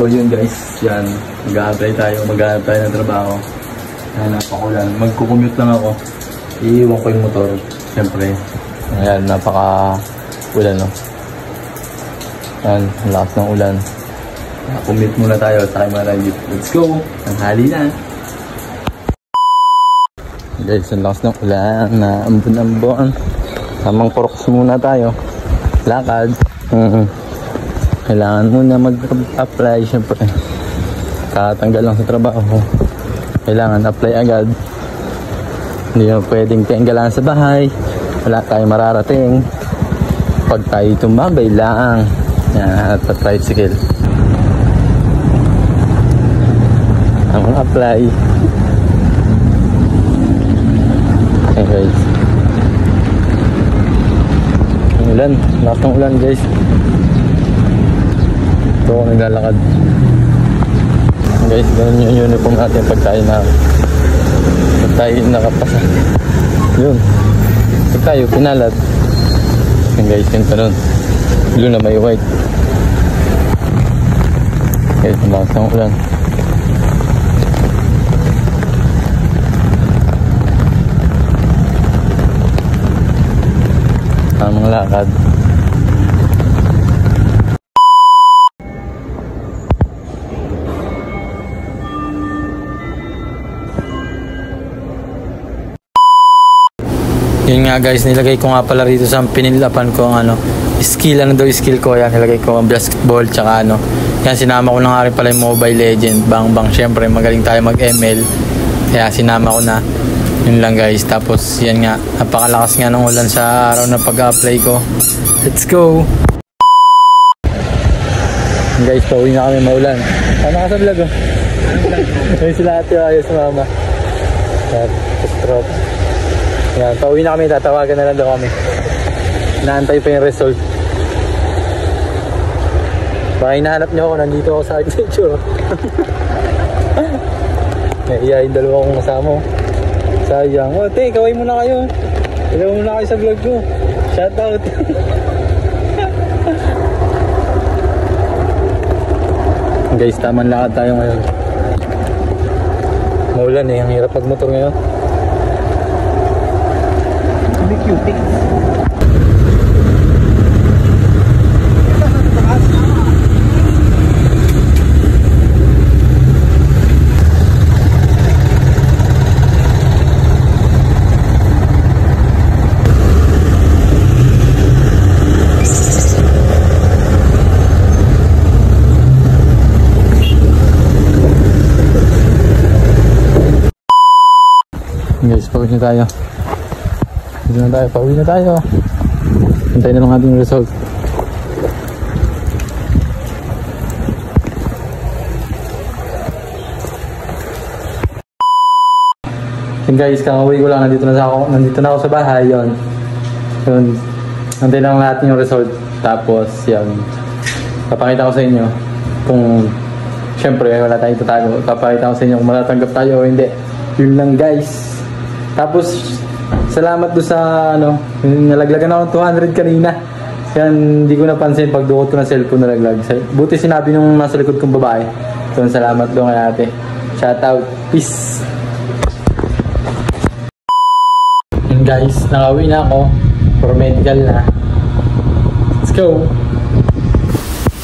So yun guys, yan. Mag-a-apply tayo ng trabaho. Ayan, napakulan. Magkukumute lang ako. Iiwan ko yung motor. Siyempre. Ayan, napaka-ulan, no? Ayan, ang lakas ng ulan. Commute muna tayo sa aking mga ride. Let's go! Tanghali na! Guys, ang lakas ng ulan na ambon-ambon. Tamang poroks muna tayo. Lakad. Kailangan muna mag-apply, syempre. Katanggal lang sa trabaho. Kailangan apply agad. Hindi na pwedeng tinggalan sa bahay. Wala tayong mararating. Pag tayo tumabay lang. Yan, at tricycle. Ang apply. Okay guys. Ang ulan. Lakas ng ulan guys. Ito ako naglalakad. Guys, ganun yung uniform natin pag tayo nakapasa. Yun. Pag tayo pinalat. Yan guys, yun pa nun. Blue na may white. Guys, ang lakas ng ulan. Tamang lakad. Yun nga guys, nilagay ko nga pala rito sa pinilapan ko ang skill, skill ko. Yan, nilagay ko ang basketball tsaka yan, sinama ko na nga rin pala yung Mobile Legend. Bang syempre magaling tayo mag-ML. Kaya sinama ko na. Yun lang guys. Tapos yan nga, napakalakas nga ng ulan sa araw na pag-apply ko. Let's go! Guys, pauwi na kami, maulan. Ano ka sa vlog oh? Ayun sila ate, ayos mama. Tapos drop. Yan, pauwi na kami, tatawagan na lang daw kami. Naantay pa yung result. Baka hinahanap niyo ako, nandito ako sa architecture. Naiya yung dalawa kong kasama. Sayang. Oh, te, kaway muna kayo. Kaway muna kayo sa vlog ko. Shout out. Guys, tamang lakad tayo ngayon. Maulan eh, ang hirap pag motor ngayon. Cutie. Guys, pauwi na tayo. Pauwi na tayo. Hintayin na lang ating result. Yun guys, kakauwi ko lang. Nandito na ako sa bahay. Yun. Hintayin na lang natin yung result. Tapos, yan. Papakita ko sa inyo kung syempre wala tayong tatago. Papakita ko sa inyo kung matatanggap tayo o hindi. Yun lang guys. Tapos, salamat doon sa nalaglagan ako ng 200 kanina. Yan, hindi ko napansin pagdukot ko ng cellphone nalaglag. Buti sinabi nung nasa likod kong babae. So, salamat doon kay ate. Shout out. Peace. Yun guys, nakauwi na ako. For medical na. Let's go.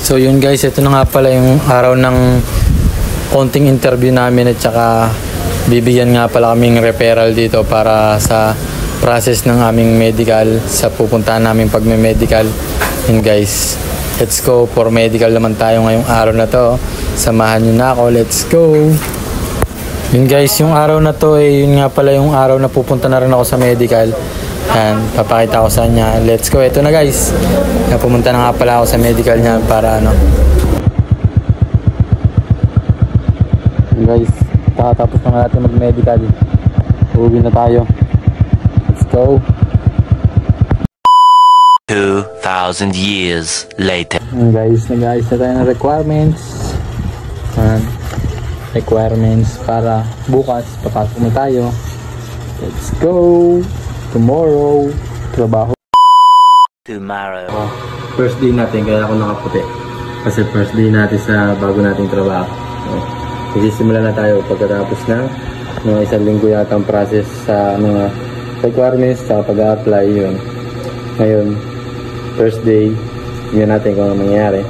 So yun guys, ito na nga pala yung araw ng konting interview namin at saka bibigyan nga pala kaming referral dito para sa process ng aming medical sa pupuntahan namin pag may medical. Yun guys, let's go for medical naman tayo ngayong araw na to. Samahan nyo na ako, let's go. Yun guys, yung araw na to yun nga pala yung araw na pupunta na rin ako sa medical. Yan, papakita ko sa kanya. Let's go, ito na guys. Pumunta na nga pala ako sa medical niya para guys, tapos na nga natin mag-medical. Uwi na tayo. Let's go. 2,000 years later. Guys, nag-ayos na tayo ng requirements. Requirements para bukas papasok na tayo. Let's go. Tomorrow, trabaho. Tomorrow. First day natin, kaya ako nakaputi. Kasi first day natin sa bago nating trabaho. So, magsisimula na tayo pagkatapos ng mga isang linggo yata ang process sa mga requirements sa pag-a-apply yun. Ngayon, first day, tingnan natin kung ano mangyayari.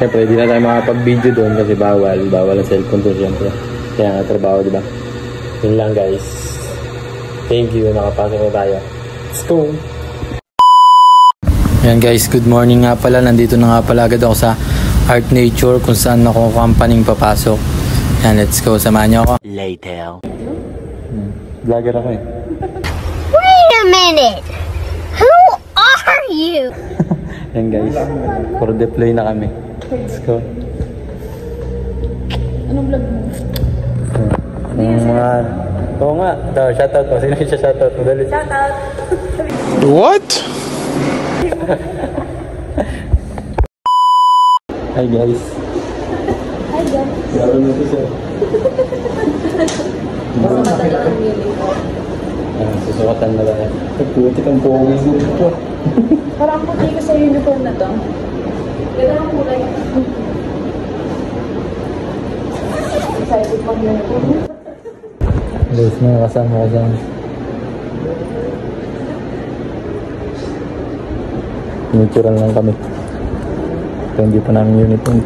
Siyempre, hindi na tayo makapag-video doon kasi bawal ang cellphone doon siyempre. Kaya nga trabaho, diba? Yun lang guys. Thank you, nakapasok na tayo. Let's go! Ayan guys, good morning nga pala. Nandito na nga pala agad ako sa Art Nature kung saan ako company papasok. Ayan, let's go. Samahan niyo ako. Later. Vlogger ako eh. Wait a minute! Who are you? Ayan guys, for deploy na kami. Let's go. Anong vlog mo? Oo nga. Shoutout mo. Sino yung shoutout mo? Dali. Shoutout! What? Hi guys. Hi guys! Garo mo ito sir. Sa madali ang uniform. Ayan, susukatan na lang. Putik ang pongis mo ito. Parang puti ko sa uniform na to. Ganda ng kulay. Excited pang uniform. Guys, mga kasama ko dyan. Natural lang kami. Ito hindi pa namin uniform.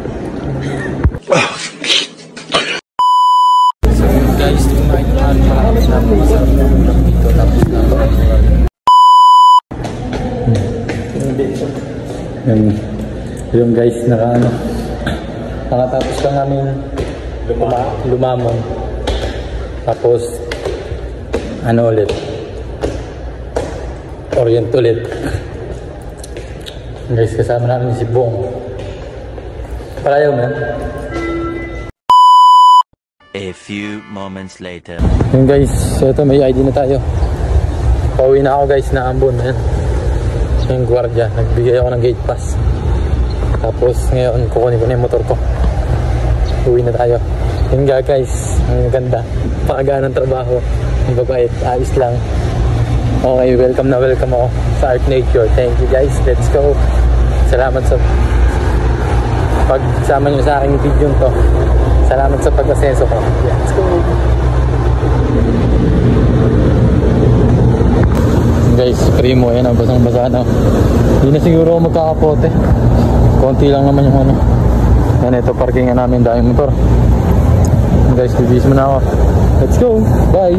So guys, kumain na marami na po sa dito tapos na yung guys nakatapos lang namin lumamon. Tapos ano ulit? Orient ulit. Guys, kasama namin si Bong. Parayaw mo yan? A few moments later. Yung guys, so ito may ID na tayo. Pauwi na ako guys na Ambon. Ayan. Yung gwardiya, nagbigay ako ng gate pass. Tapos ngayon kukunin ko na yung motor ko. Uwi na tayo. Yun nga guys, ang ganda. Pakagaan ng trabaho. Ang babait, ayos lang. Okay, welcome ako sa Art Nature. Thank you guys, let's go. Salamat sa pagsama nyo sa aking video to. Salamat sa pag-asenso ko. Let's go. Guys, primo, yan ang basang-basa na. Hindi na siguro ako magkakapote. Konti lang naman yung ano. Yan, ito parkingan namin dahil motor. Guys, bibis mo na ako. Let's go. Bye.